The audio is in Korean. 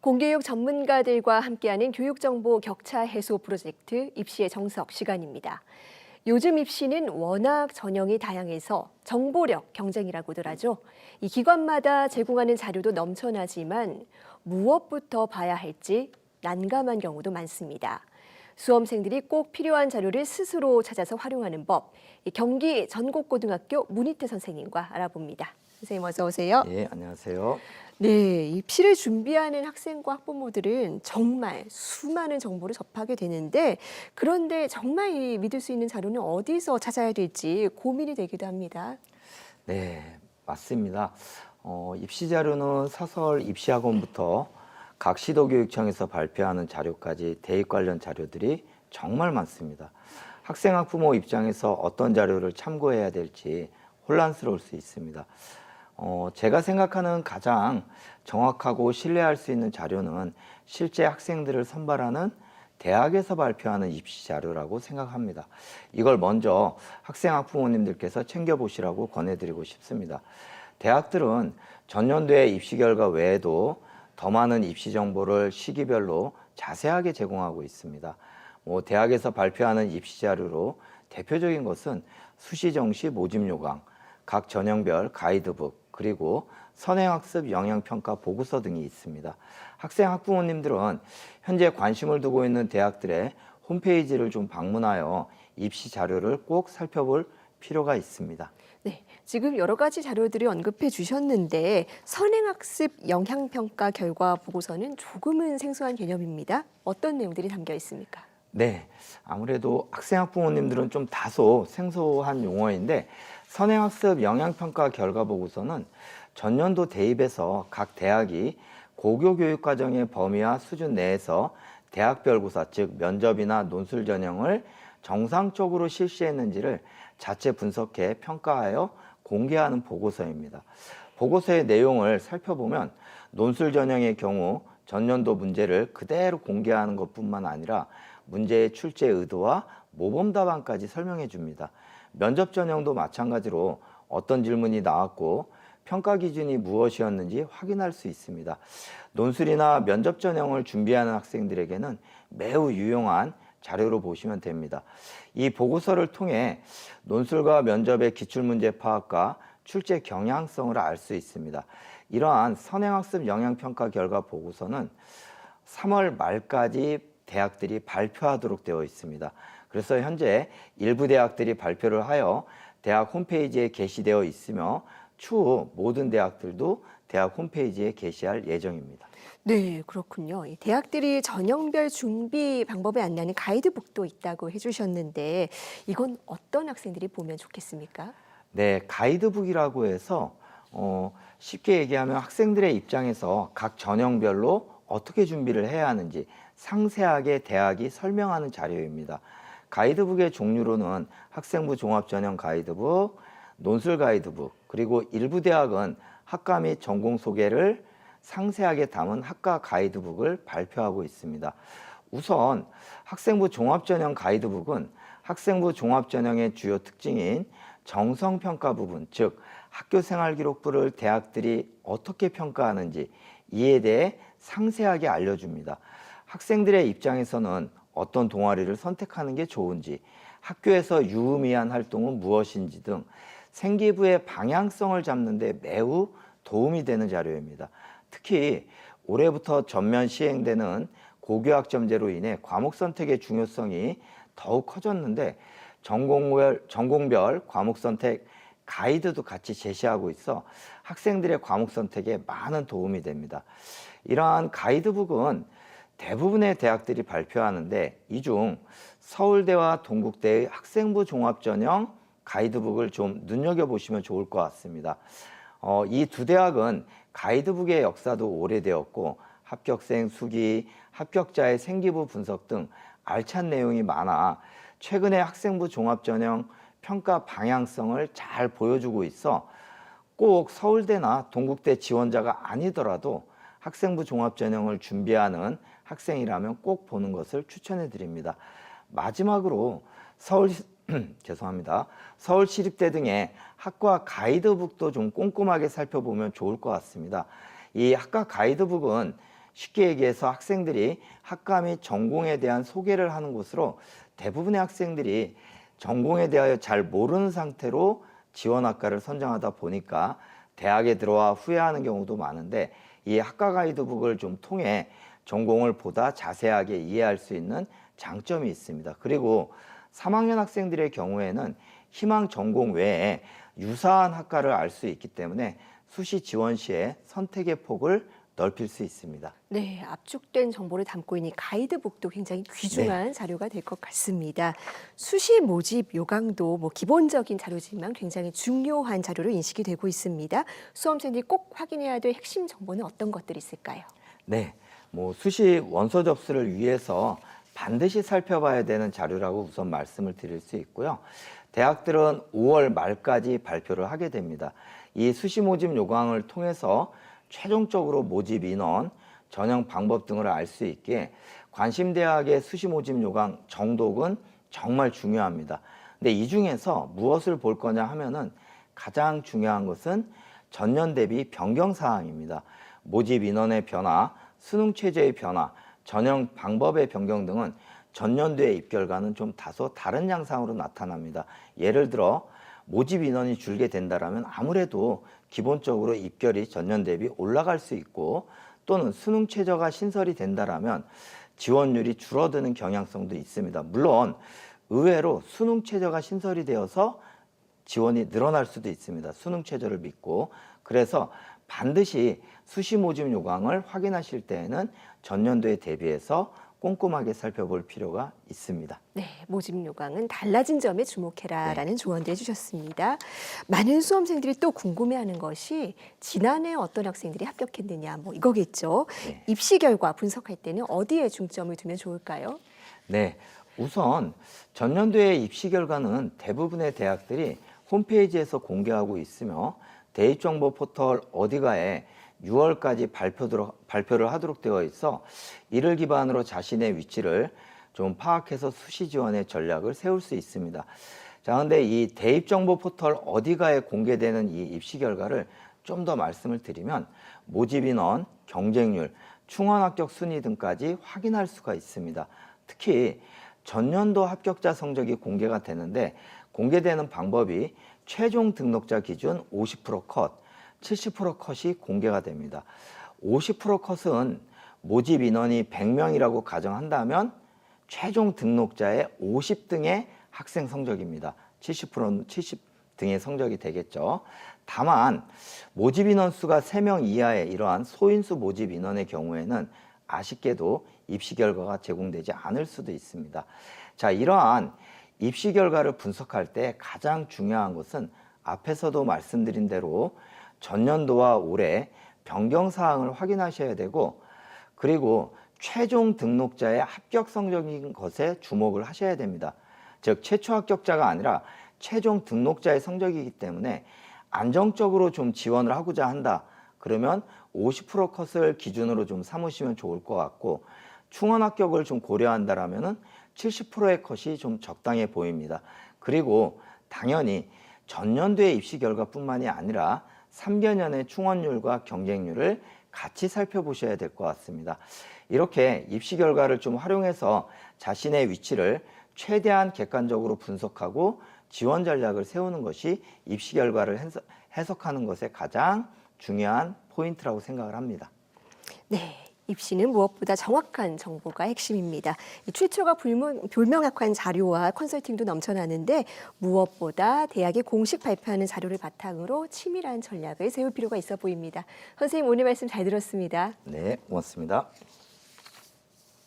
공교육 전문가들과 함께하는 교육정보 격차 해소 프로젝트 입시의 정석 시간입니다. 요즘 입시는 워낙 전형이 다양해서 정보력 경쟁이라고들 하죠. 이 기관마다 제공하는 자료도 넘쳐나지만 무엇부터 봐야 할지 난감한 경우도 많습니다. 수험생들이 꼭 필요한 자료를 스스로 찾아서 활용하는 법, 경기 전국고등학교 문희태 선생님과 알아봅니다. 선생님 어서 오세요. 예, 안녕하세요. 네, 입시를 준비하는 학생과 학부모들은 정말 수많은 정보를 접하게 되는데 그런데 정말 이 믿을 수 있는 자료는 어디서 찾아야 될지 고민이 되기도 합니다. 네, 맞습니다. 입시 자료는 사설 입시학원부터 각 시도교육청에서 발표하는 자료까지 대입 관련 자료들이 정말 많습니다. 학생, 학부모 입장에서 어떤 자료를 참고해야 될지 혼란스러울 수 있습니다. 제가 생각하는 가장 정확하고 신뢰할 수 있는 자료는 실제 학생들을 선발하는 대학에서 발표하는 입시 자료라고 생각합니다. 이걸 먼저 학생 학부모님들께서 챙겨보시라고 권해드리고 싶습니다. 대학들은 전년도의 입시 결과 외에도 더 많은 입시 정보를 시기별로 자세하게 제공하고 있습니다. 대학에서 발표하는 입시 자료로 대표적인 것은 수시정시 모집요강, 각 전형별 가이드북, 그리고 선행학습 영향평가 보고서 등이 있습니다. 학생 학부모님들은 현재 관심을 두고 있는 대학들의 홈페이지를 좀 방문하여 입시 자료를 꼭 살펴볼 필요가 있습니다. 네, 지금 여러 가지 자료들을 언급해 주셨는데 선행학습 영향평가 결과 보고서는 조금은 생소한 개념입니다. 어떤 내용들이 담겨 있습니까? 네, 아무래도 학생 학부모님들은 좀 다소 생소한 용어인데 선행학습 영향평가 결과 보고서는 전년도 대입에서 각 대학이 고교교육과정의 범위와 수준 내에서 대학별고사, 즉 면접이나 논술 전형을 정상적으로 실시했는지를 자체 분석해 평가하여 공개하는 보고서입니다. 보고서의 내용을 살펴보면 논술 전형의 경우 전년도 문제를 그대로 공개하는 것뿐만 아니라 문제의 출제 의도와 모범 답안까지 설명해 줍니다. 면접 전형도 마찬가지로 어떤 질문이 나왔고 평가 기준이 무엇이었는지 확인할 수 있습니다. 논술이나 면접 전형을 준비하는 학생들에게는 매우 유용한 자료로 보시면 됩니다. 이 보고서를 통해 논술과 면접의 기출문제 파악과 출제 경향성을 알 수 있습니다. 이러한 선행학습 영향평가 결과 보고서는 3월 말까지 대학들이 발표하도록 되어 있습니다. 그래서 현재 일부 대학들이 발표를 하여 대학 홈페이지에 게시되어 있으며 추후 모든 대학들도 대학 홈페이지에 게시할 예정입니다. 네, 그렇군요. 이 대학들이 전형별 준비 방법에 안내하는 가이드북도 있다고 해주셨는데 이건 어떤 학생들이 보면 좋겠습니까? 네, 가이드북이라고 해서 쉽게 얘기하면 학생들의 입장에서 각 전형별로 어떻게 준비를 해야 하는지 상세하게 대학이 설명하는 자료입니다. 가이드북의 종류로는 학생부 종합전형 가이드북, 논술 가이드북, 그리고 일부 대학은 학과 및 전공 소개를 상세하게 담은 학과 가이드북을 발표하고 있습니다. 우선 학생부 종합전형 가이드북은 학생부 종합전형의 주요 특징인 정성평가 부분, 즉 학교생활기록부를 대학들이 어떻게 평가하는지 이에 대해 상세하게 알려줍니다. 학생들의 입장에서는 어떤 동아리를 선택하는 게 좋은지, 학교에서 유의미한 활동은 무엇인지 등 생기부의 방향성을 잡는 데 매우 도움이 되는 자료입니다. 특히 올해부터 전면 시행되는 고교학점제로 인해 과목 선택의 중요성이 더욱 커졌는데 전공별 과목 선택 가이드도 같이 제시하고 있어 학생들의 과목 선택에 많은 도움이 됩니다. 이러한 가이드북은 대부분의 대학들이 발표하는데 이 중 서울대와 동국대의 학생부 종합전형 가이드북을 좀 눈여겨보시면 좋을 것 같습니다. 이 두 대학은 가이드북의 역사도 오래되었고 합격생 수기, 합격자의 생기부 분석 등 알찬 내용이 많아 최근에 학생부 종합전형 평가 방향성을 잘 보여주고 있어 꼭 서울대나 동국대 지원자가 아니더라도 학생부 종합전형을 준비하는 학생이라면 꼭 보는 것을 추천해 드립니다. 마지막으로 죄송합니다. 서울시립대 등의 학과 가이드북도 좀 꼼꼼하게 살펴보면 좋을 것 같습니다. 이 학과 가이드북은 쉽게 얘기해서 학생들이 학과 및 전공에 대한 소개를 하는 곳으로 대부분의 학생들이 전공에 대하여 잘 모르는 상태로 지원 학과를 선정하다 보니까 대학에 들어와 후회하는 경우도 많은데, 이 학과 가이드북을 좀 통해 전공을 보다 자세하게 이해할 수 있는 장점이 있습니다. 그리고 3학년 학생들의 경우에는 희망 전공 외에 유사한 학과를 알 수 있기 때문에 수시 지원 시에 선택의 폭을 넓힐 수 있습니다. 네, 압축된 정보를 담고 있는 이 가이드북도 굉장히 귀중한 자료가 될 것 같습니다. 수시 모집 요강도 뭐 기본적인 자료지만 굉장히 중요한 자료로 인식이 되고 있습니다. 수험생들이 꼭 확인해야 될 핵심 정보는 어떤 것들이 있을까요? 네, 수시 원서 접수를 위해서 반드시 살펴봐야 되는 자료라고 우선 말씀을 드릴 수 있고요. 대학들은 5월 말까지 발표를 하게 됩니다. 이 수시 모집 요강을 통해서 최종적으로 모집 인원, 전형 방법 등을 알 수 있기에 관심 대학의 수시 모집 요강 정독은 정말 중요합니다. 근데 이 중에서 무엇을 볼 거냐 하면은 가장 중요한 것은 전년 대비 변경 사항입니다. 모집 인원의 변화, 수능 체제의 변화, 전형 방법의 변경 등은 전년도의 입결과는 좀 다소 다른 양상으로 나타납니다. 예를 들어 모집 인원이 줄게 된다면 아무래도 기본적으로 입결이 전년 대비 올라갈 수 있고, 또는 수능 최저가 신설이 된다면 지원율이 줄어드는 경향성도 있습니다. 물론 의외로 수능 최저가 신설이 되어서 지원이 늘어날 수도 있습니다. 수능 최저를 믿고. 그래서 반드시 수시 모집 요강을 확인하실 때에는 전년도에 대비해서 꼼꼼하게 살펴볼 필요가 있습니다. 네, 모집 요강은 달라진 점에 주목해라라는 조언도 해주셨습니다. 많은 수험생들이 또 궁금해하는 것이 지난해 어떤 학생들이 합격했느냐, 뭐 이거겠죠. 네. 입시 결과 분석할 때는 어디에 중점을 두면 좋을까요? 네, 우선 전년도의 입시 결과는 대부분의 대학들이 홈페이지에서 공개하고 있으며 대입정보 포털 어디가에 6월까지 발표를 하도록 되어 있어 이를 기반으로 자신의 위치를 좀 파악해서 수시 지원의 전략을 세울 수 있습니다. 자, 근데 이 대입정보 포털 어디가에 공개되는 이 입시 결과를 좀 더 말씀을 드리면 모집 인원, 경쟁률, 충원 합격 순위 등까지 확인할 수가 있습니다. 특히 전년도 합격자 성적이 공개가 되는데 공개되는 방법이 최종 등록자 기준 50% 컷, 70% 컷이 공개가 됩니다. 50% 컷은 모집 인원이 100명이라고 가정한다면 최종 등록자의 50등의 학생 성적입니다. 70%는 70등의 성적이 되겠죠. 다만 모집 인원 수가 3명 이하의 이러한 소인수 모집 인원의 경우에는 아쉽게도 입시 결과가 제공되지 않을 수도 있습니다. 자, 이러한 입시 결과를 분석할 때 가장 중요한 것은 앞에서도 말씀드린 대로 전년도와 올해 변경 사항을 확인하셔야 되고, 그리고 최종 등록자의 합격 성적인 것에 주목을 하셔야 됩니다. 즉 최초 합격자가 아니라 최종 등록자의 성적이기 때문에 안정적으로 좀 지원을 하고자 한다. 그러면 50% 컷을 기준으로 좀 삼으시면 좋을 것 같고, 충원 합격을 좀 고려한다라면은 70%의 컷이 좀 적당해 보입니다. 그리고 당연히 전년도의 입시 결과뿐만이 아니라 3개년의 충원율과 경쟁률을 같이 살펴보셔야 될 것 같습니다. 이렇게 입시 결과를 좀 활용해서 자신의 위치를 최대한 객관적으로 분석하고 지원 전략을 세우는 것이 입시 결과를 해석하는 것의 가장 중요한 포인트라고 생각을 합니다. 네. 입시는 무엇보다 정확한 정보가 핵심입니다. 이 출처가 불명확한 자료와 컨설팅도 넘쳐나는데 무엇보다 대학이 공식 발표하는 자료를 바탕으로 치밀한 전략을 세울 필요가 있어 보입니다. 선생님, 오늘 말씀 잘 들었습니다. 네, 고맙습니다.